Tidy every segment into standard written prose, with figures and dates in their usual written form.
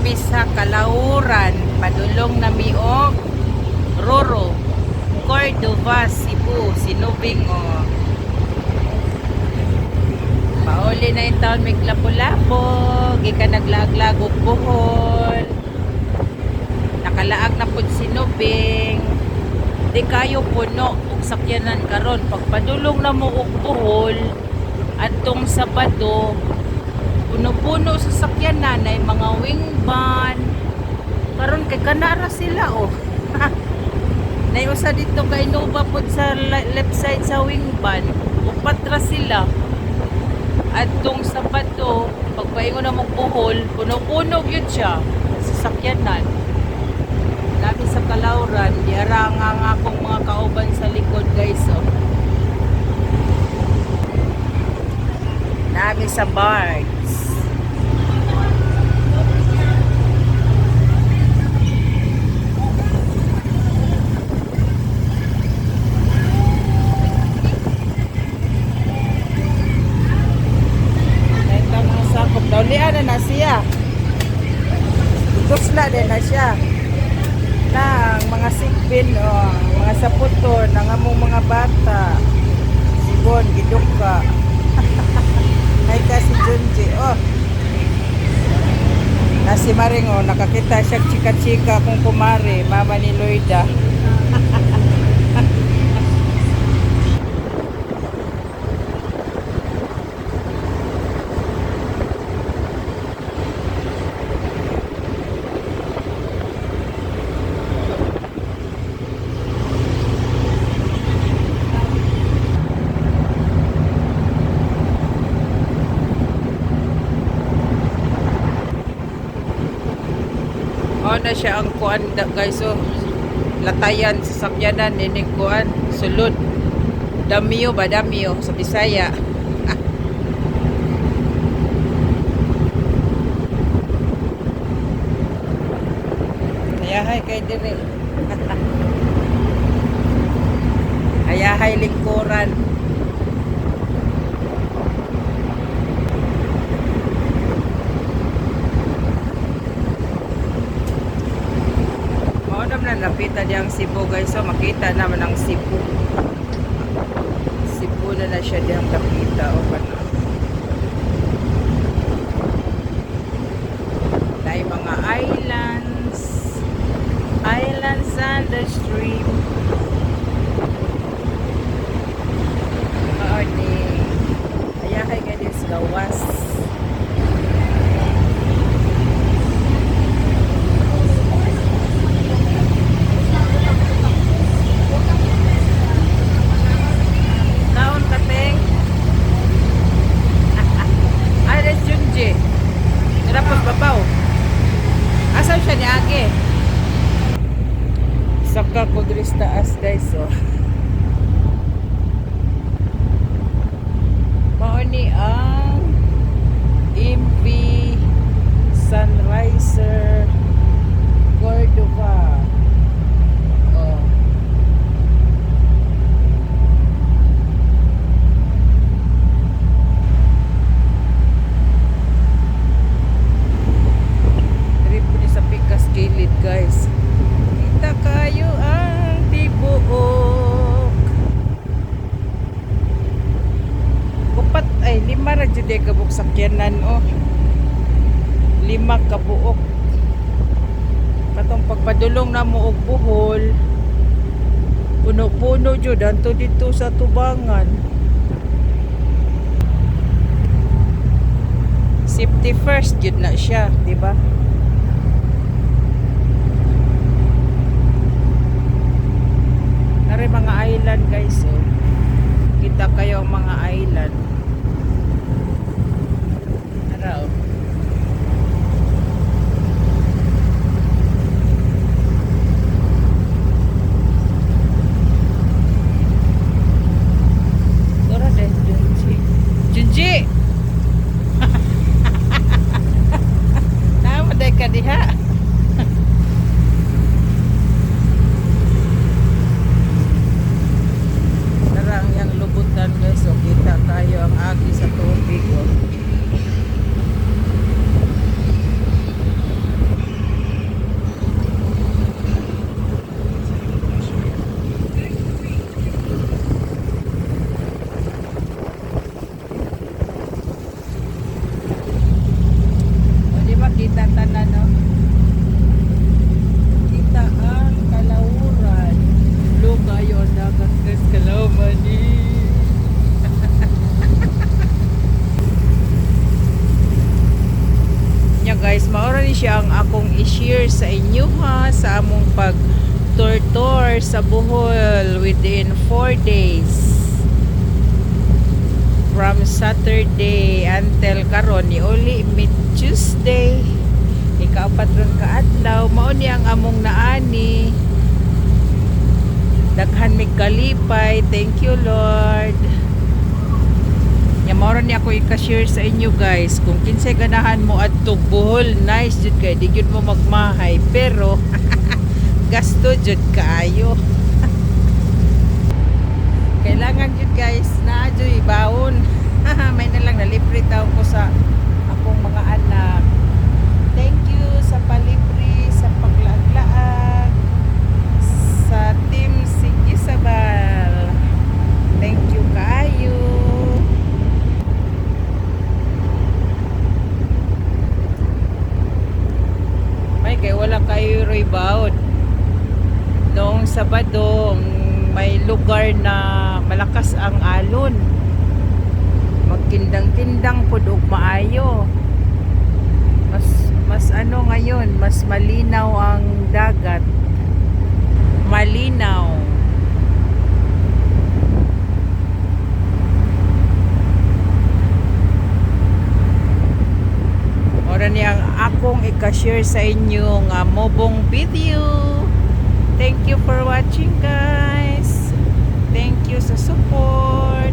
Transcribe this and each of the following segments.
Nami sa Kalauran, padulong nami og Roro, Cordova, Cebu, Sinubing o. Pauli na yung taon may lapo-lapo, gika naglag-lag og Bohol. Nakalaag na pud Sinubing. Di kayo puno og sakyanan karon pagpadulong na mo og Bohol adtong Sabado. Puno-puno sa sakyanan ay mga wing van. Karon kay kanara sila oh. Naiusa dito kay Nova pod sa left side sa wing van. Upat ra sila. Adtong Sabado, pagpaingon na mo Bohol, puno-puno gyud siya sa sakyanan. Labi sa Kalauran, diara nga akong mga kauban sa likod guys oh. Labi sa Bards. Naulian na siya. Tusla din na siya. Na ang mga sigbin o mga saputon, ang among mga bata. Sibon, giduka. Ay ka si Junji. Oh. Na si Maring oh, nakakita siya chika-chika kung kumari, mama ni Loida. Na siya ang kuan guys so latayan sa sakyanan ining kuan sulod damiyo ba damiyo sa Bisaya. Ayahay kay dire. Ayahay lingkuran. Lapitan niya ang Cebu guys so makita naman ang Cebu na siya diyang lapita o ano dahil mga islands on the stream ayahay gadis gawas. Asan siya ni Age? Saka ko diri sa taas guys oh. Mao ni ang MV Sunriser Cordova. Oh. Gilid guys kita kayo ang tibuok upat ay 5 ra jud kabuk sakyanan oh 5 kabuok katong pagpadulong na mo og Bohol puno-puno jud adto dito sa Tubangan. Safety first jud na siya di ba? Nari mga island guys oh. Kita kayo ang mga island. Tara oh. Tara deh Junji Nama deh ka diha. Guys, so kita tayo ang agi sa tubig oh. mora ni siya ang akong i-share sa inyo ha sa among pag tour sa Bohol within 4 days from Saturday until karon ni uli mid Tuesday ikaapat ron ka adlaw mao ni ang among naani daghan mig kalipay. Thank you Lord. Mao ni ako i-share sa inyo guys kung kinsay ganahan mo adtong Bohol nice jud kay di jud mo magmahay pero gasto jud kaayo. Kailangan jud guys na jud ibawon. May na lang nalibre daw ko sa akong mga anak. Thank you sa palibre sa paglaag-laag sa team Sigisabal. Thank you kaayo. May kay wala kayo rebound. Noong Sabado, may lugar na malakas ang alon. Magkindang-kindang pud og maayo. Mas ano ngayon, mas malinaw ang dagat. Malinaw. Ora niyang akong i-share sa inyo nga mobong video. Thank you for watching guys. Thank you sa support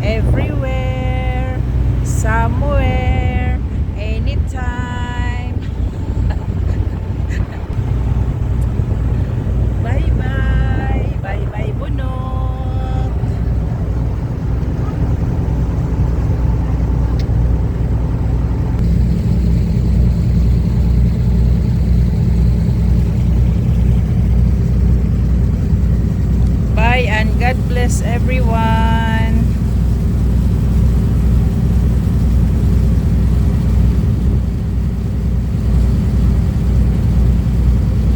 everywhere, somewhere, anytime. Bye bye. Bye bye bunot. Bye and God bless everyone.